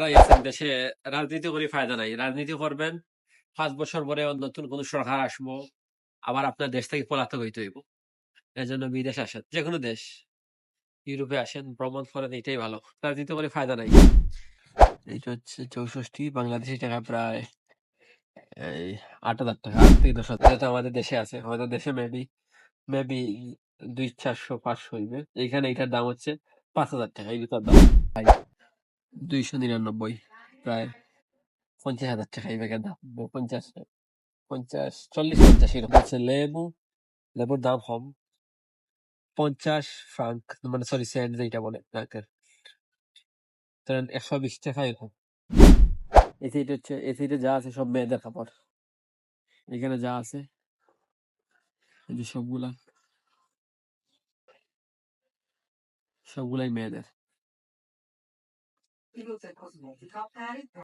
যারাই আছেন দেশে, রাজনীতি করে ফায়দা নাই। রাজনীতি করবেন, 5 বছর পরে নতুন কোন সরকার আসবো, আবার আপনার দেশ থেকে পলাতক হইতে হইব। এজন্য বিদেশ আসেন, যে কোনো দেশ, ইউরোপে আসেন, ভ্রমণ করেন, এটাই ভালো। রাজনীতি করে ফায়দা নাই। এইটা হচ্ছে 64 বাংলাদেশি টাকা, প্রায় এই 8,000 টাকা, 8 থেকে 10,000। এটা তো আমাদের দেশে আছে, হয়তো দেশে মেবি মেবি 200-400-500 হইবে। এইখানে এটার দাম হচ্ছে 5,000 টাকা, এই জুতার দাম ভাই 299, প্রায় 50,000 টাকা এই ব্যাগের দাম। 50, 50, 40-50 এরকম হচ্ছে। লেবুর দাম কম, 50 ফ্রাঙ্ক, মানে সরি সেন্ট যেটা বলে ফ্রাঙ্কের, ধরেন 120 টাকা এরকম। এই সাইড হচ্ছে, এই সাইডে যা আছে সব মেয়েদের কাপড়। এখানে যা আছে এই যে সবগুলাই মেয়েদের।